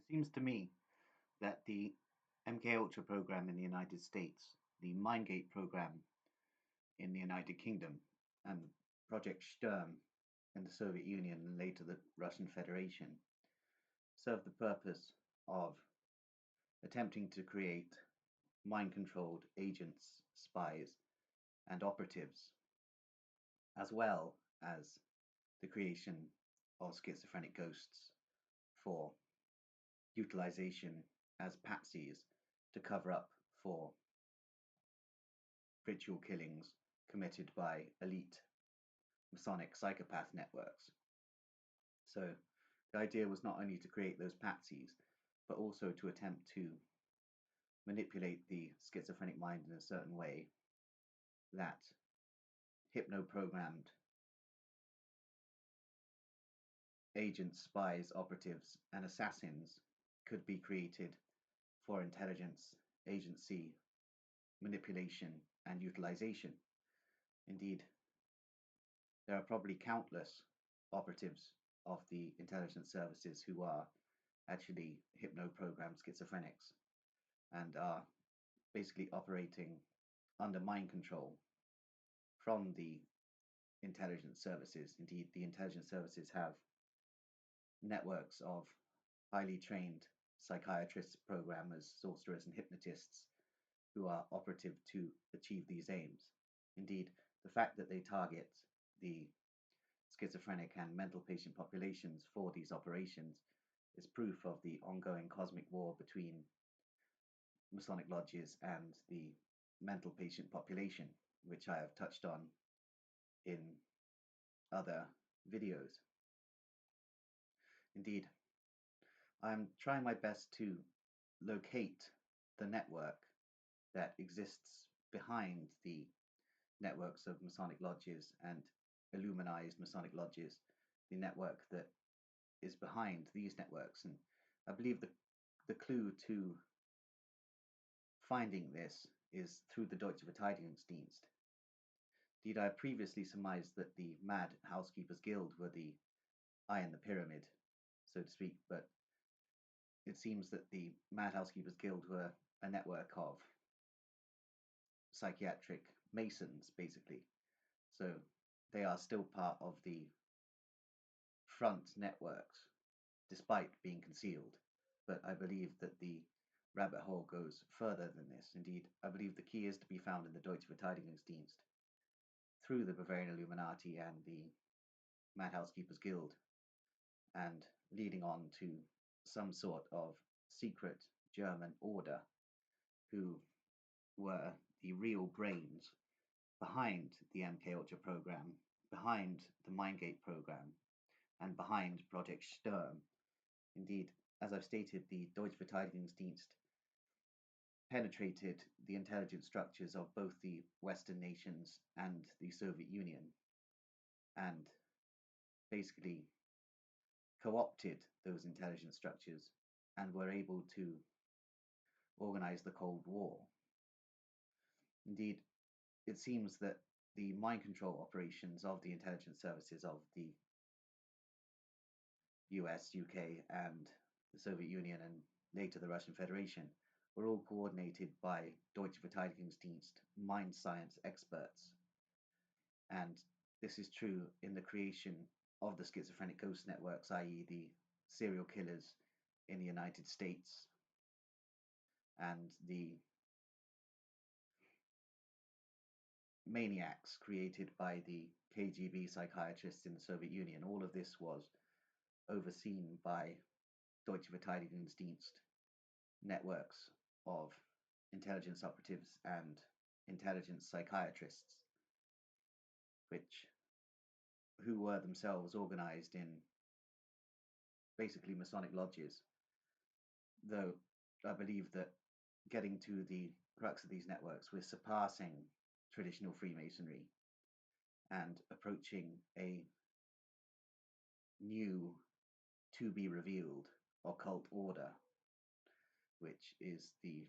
It seems to me that the MK Ultra program in the United States, the Mindgate program in the United Kingdom, and Project Sturm in the Soviet Union and later the Russian Federation serve the purpose of attempting to create mind controlled agents, spies, and operatives, as well as the creation of schizophrenic ghosts for utilization as patsies to cover up for ritual killings committed by elite Masonic psychopath networks. So the idea was not only to create those patsies, but also to attempt to manipulate the schizophrenic mind in a certain way that hypno-programmed agents, spies, operatives, and assassins could be created for intelligence, agency, manipulation, and utilization. Indeed, there are probably countless operatives of the intelligence services who are actually hypno-programmed schizophrenics and are basically operating under mind control from the intelligence services. Indeed, the intelligence services have networks of highly trained psychiatrists, programmers, sorcerers, and hypnotists who are operative to achieve these aims. Indeed, the fact that they target the schizophrenic and mental patient populations for these operations is proof of the ongoing cosmic war between Masonic lodges and the mental patient population, which I have touched on in other videos. Indeed, I'm trying my best to locate the network that exists behind the networks of Masonic lodges and Illuminized Masonic lodges, the network that is behind these networks. And I believe the clue to finding this is through the Deutsche Verteidigungsdienst. Indeed, I previously surmised that the Mad Housekeepers Guild were the eye in the pyramid, so to speak, but it seems that the Mad Housekeepers Guild were a network of psychiatric masons, basically. So they are still part of the front networks, despite being concealed. But I believe that the rabbit hole goes further than this. Indeed, I believe the key is to be found in the Deutsche Verteidigungsdienst through the Bavarian Illuminati and the Mad Housekeepers Guild, and leading on to some sort of secret German order who were the real brains behind the MK Ultra program, behind the Mindgate program, and behind Project Sturm. Indeed, as I've stated, the Deutsche Verteidigungsdienst penetrated the intelligence structures of both the Western nations and the Soviet Union, and basically co-opted those intelligence structures and were able to organize the Cold War. Indeed, it seems that the mind control operations of the intelligence services of the US, UK, and the Soviet Union, and later the Russian Federation, were all coordinated by Deutsche Verteidigungsdienst mind science experts. And this is true in the creation of the schizophrenic ghost networks, i.e. the serial killers in the United States and the maniacs created by the KGB psychiatrists in the Soviet Union. All of this was overseen by Deutsche Verteidigungsdienst networks of intelligence operatives and intelligence psychiatrists, who were themselves organized in basically Masonic lodges. Though I believe that getting to the crux of these networks, we're surpassing traditional Freemasonry and approaching a new, to be revealed occult order, which is the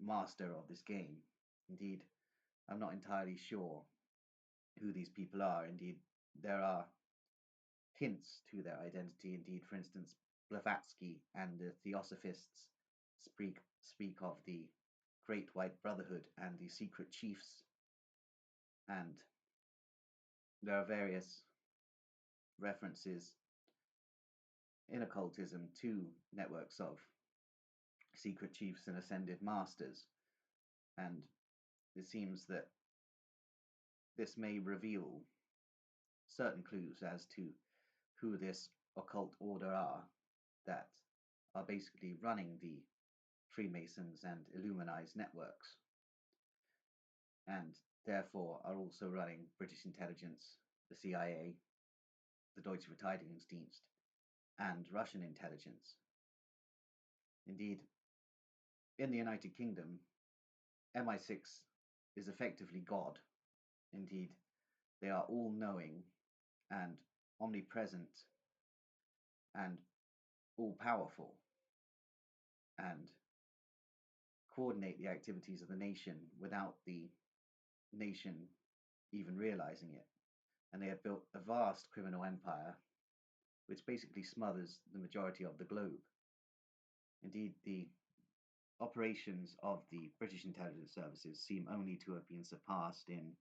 master of this game. Indeed, I'm not entirely sure who these people are. Indeed, there are hints to their identity. Indeed, for instance, Blavatsky and the Theosophists speak of the Great White Brotherhood and the secret chiefs, and there are various references in occultism to networks of secret chiefs and ascended masters, and it seems that this may reveal certain clues as to who this occult order are that are basically running the Freemasons and Illuminized networks, and therefore are also running British intelligence, the CIA, the Deutsche Verteidigungsdienst, and Russian intelligence. Indeed, in the United Kingdom, MI6 is effectively God. Indeed, they are all-knowing and omnipresent and all-powerful, and coordinate the activities of the nation without the nation even realizing it. And they have built a vast criminal empire which basically smothers the majority of the globe. Indeed, the operations of the British intelligence services seem only to have been surpassed in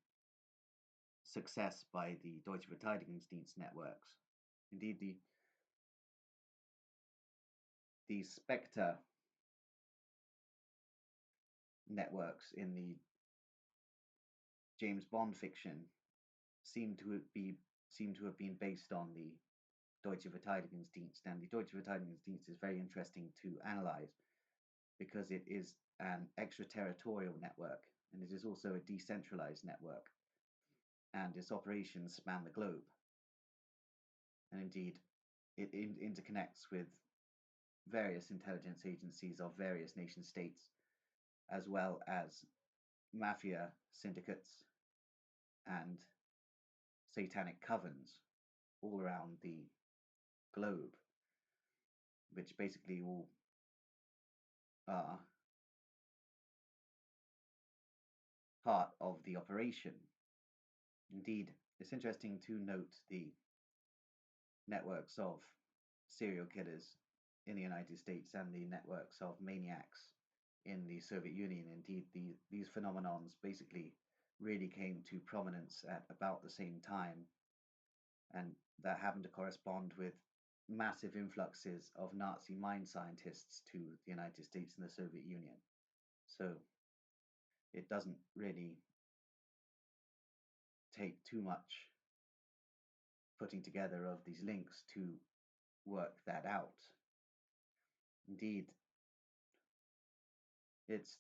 success by the Deutsche Verteidigungsdienst networks. Indeed, the Spectre networks in the James Bond fiction seem to have been based on the Deutsche Verteidigungsdienst, and the Deutsche Verteidigungsdienst is very interesting to analyze because it is an extraterritorial network, and it is also a decentralized network, and its operations span the globe. And indeed, it interconnects with various intelligence agencies of various nation states, as well as mafia syndicates and satanic covens all around the globe, which basically all are part of the operation. Indeed, it's interesting to note the networks of serial killers in the United States and the networks of maniacs in the Soviet Union. Indeed, these phenomenons basically really came to prominence at about the same time, and that happened to correspond with massive influxes of Nazi mind scientists to the United States and the Soviet Union. So it doesn't really take too much putting together of these links to work that out. Indeed, it's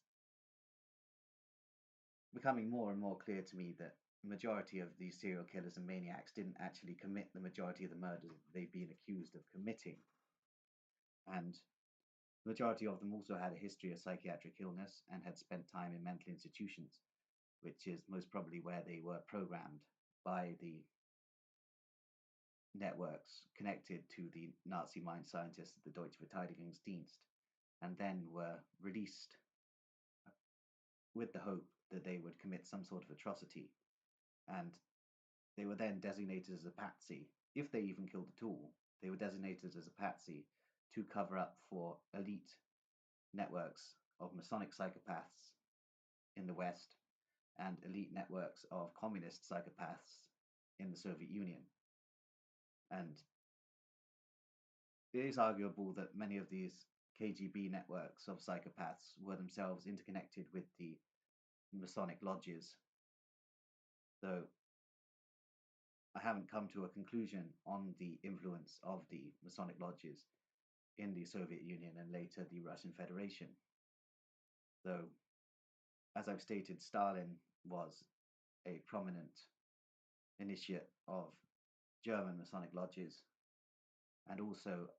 becoming more and more clear to me that the majority of these serial killers and maniacs didn't actually commit the majority of the murders that they've been accused of committing. And the majority of them also had a history of psychiatric illness and had spent time in mental institutions, which is most probably where they were programmed by the networks connected to the Nazi mind scientists of the Deutsche Verteidigungsdienst, and then were released with the hope that they would commit some sort of atrocity. And they were then designated as a patsy. If they even killed at all, they were designated as a patsy to cover up for elite networks of Masonic psychopaths in the West and elite networks of communist psychopaths in the Soviet Union. And it is arguable that many of these KGB networks of psychopaths were themselves interconnected with the Masonic lodges, though I haven't come to a conclusion on the influence of the Masonic lodges in the Soviet Union and later the Russian Federation. Though, as I've stated, Stalin was a prominent initiate of German Masonic lodges and also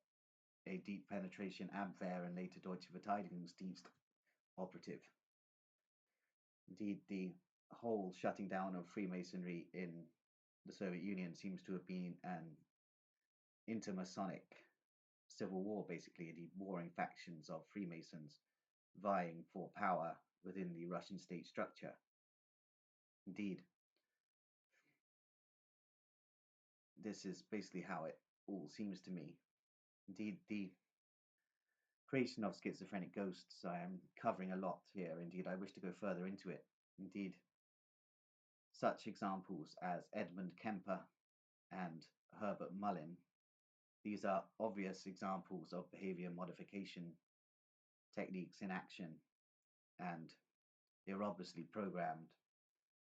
a deep penetration Abwehr and later Deutsche Verteidigungsdienst operative. Indeed, the whole shutting down of Freemasonry in the Soviet Union seems to have been an inter-Masonic civil war, basically, the warring factions of Freemasons vying for power within the Russian state structure. Indeed, this is basically how it all seems to me. Indeed, the creation of Schizophrenic Ghosts, I am covering a lot here. Indeed, I wish to go further into it. Indeed, such examples as Edmund Kemper and Herbert Mullin, these are obvious examples of behavior modification techniques in action, and they're obviously programmed.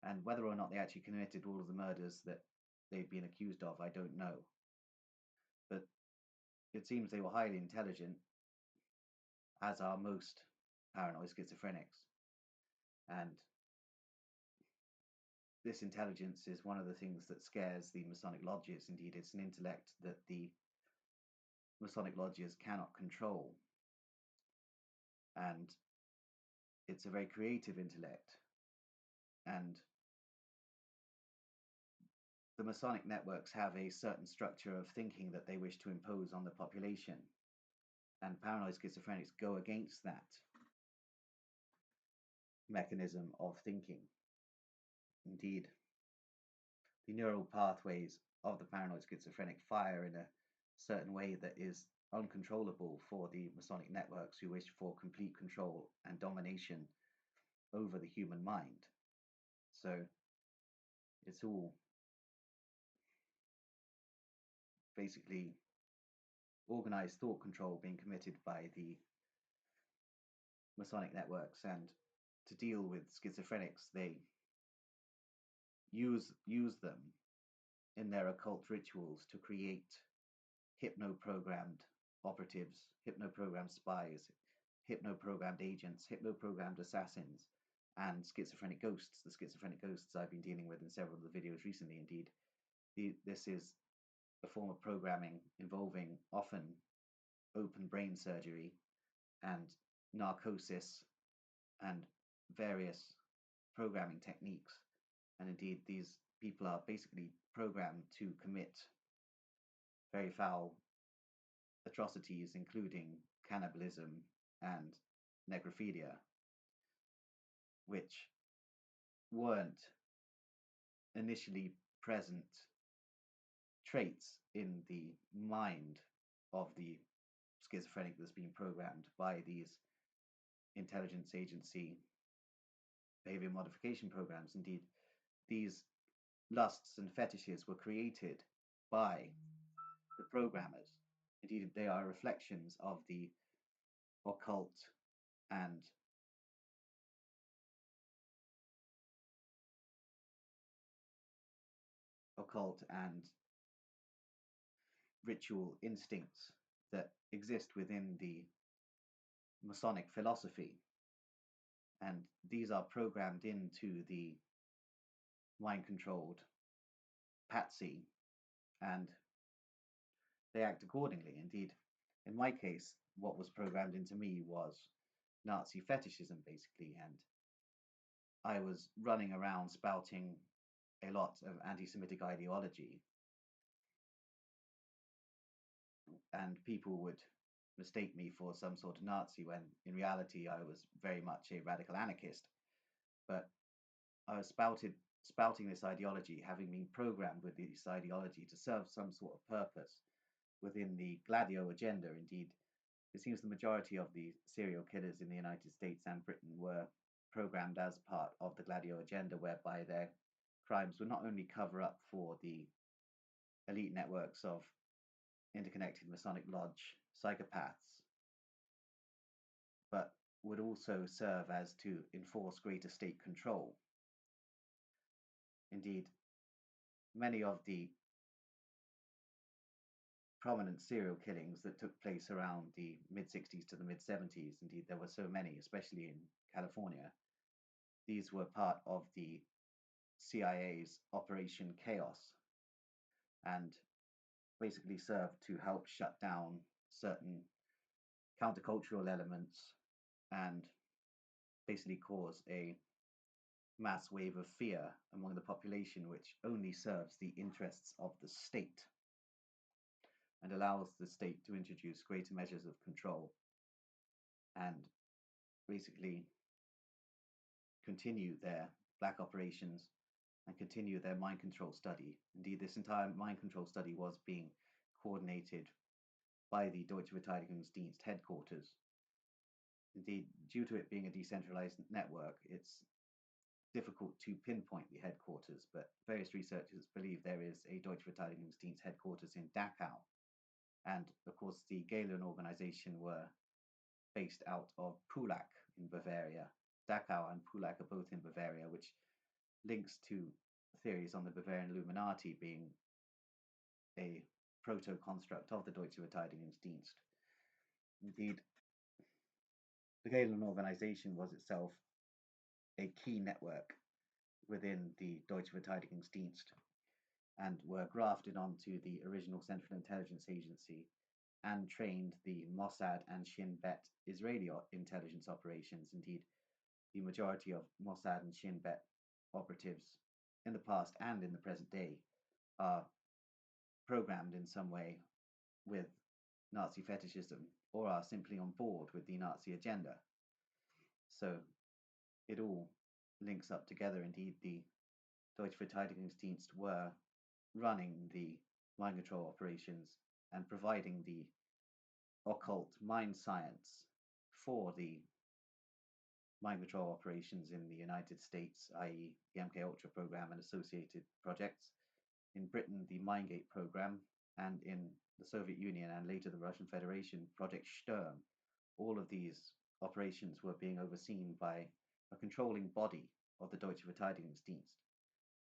And whether or not they actually committed all of the murders that they've been accused of, I don't know. But it seems they were highly intelligent, as are most paranoid schizophrenics. And this intelligence is one of the things that scares the Masonic lodges. Indeed, it's an intellect that the Masonic lodges cannot control. And it's a very creative intellect. And the Masonic networks have a certain structure of thinking that they wish to impose on the population. And paranoid schizophrenics go against that mechanism of thinking. Indeed, the neural pathways of the paranoid schizophrenic fire in a certain way that is uncontrollable for the Masonic networks who wish for complete control and domination over the human mind. So it's all basically organized thought control being committed by the Masonic networks. And to deal with schizophrenics, they use them in their occult rituals to create hypno-programmed operatives, hypno-programmed spies, hypno-programmed agents, hypno-programmed assassins, and schizophrenic ghosts. The schizophrenic ghosts I've been dealing with in several of the videos recently. Indeed, this is a form of programming involving often open brain surgery and narcosis and various programming techniques. And indeed, these people are basically programmed to commit very foul atrocities, including cannibalism and necrophilia, which weren't initially present traits in the mind of the schizophrenic that's been programmed by these intelligence agency behavior modification programs. Indeed, these lusts and fetishes were created by the programmers. Indeed, they are reflections of the occult and ritual instincts that exist within the Masonic philosophy. And these are programmed into the mind-controlled patsy, and they act accordingly. Indeed, in my case, what was programmed into me was Nazi fetishism, basically, and I was running around spouting a lot of anti-Semitic ideology, and people would mistake me for some sort of Nazi when in reality I was very much a radical anarchist. But I was spouting this ideology, having been programmed with this ideology to serve some sort of purpose within the Gladio agenda. Indeed, it seems the majority of the serial killers in the United States and Britain were programmed as part of the Gladio agenda, whereby their crimes would not only cover up for the elite networks of interconnected Masonic Lodge psychopaths, but would also serve as to enforce greater state control. Indeed, many of the prominent serial killings that took place around the mid-60s to the mid-70s, indeed there were so many, especially in California, these were part of the CIA's Operation Chaos, and basically served to help shut down certain countercultural elements and basically cause a mass wave of fear among the population, which only serves the interests of the state and allows the state to introduce greater measures of control and basically continue their black operations and continue their mind control study. Indeed, this entire mind control study was being coordinated by the Deutsche Verteidigungsdienst headquarters, Indeed, due to it being a decentralized network, it's difficult to pinpoint the headquarters, but various researchers believe there is a Deutsche Verteidigungsdienst headquarters in Dachau. And of course, the Galen organization were based out of Pulack in Bavaria. Dachau and Pulack are both in Bavaria, which links to theories on the Bavarian Illuminati being a proto-construct of the Deutsche Verteidigungsdienst. Indeed, the Galen organization was itself a key network within the Deutsche Verteidigungsdienst and were grafted onto the original Central Intelligence Agency and trained the Mossad and Shin Bet Israeli intelligence operations. Indeed, the majority of Mossad and Shin Bet operatives in the past and in the present day are programmed in some way with Nazi fetishism or are simply on board with the Nazi agenda. So it all links up together. Indeed, the Deutsche Verteidigungsdienst were running the mind control operations and providing the occult mind science for the mind control operations in the United States, i.e., the MK Ultra program and associated projects. In Britain, the Mindgate program, and in the Soviet Union and later the Russian Federation, Project Sturm. All of these operations were being overseen by a controlling body of the Deutsche Verteidigungsdienst,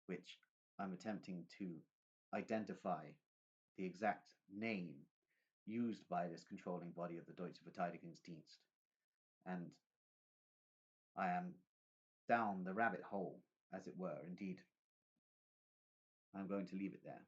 which I'm attempting to identify the exact name used by this controlling body of the Deutsche Verteidigungsdienst. And I am down the rabbit hole, as it were. Indeed, I'm going to leave it there.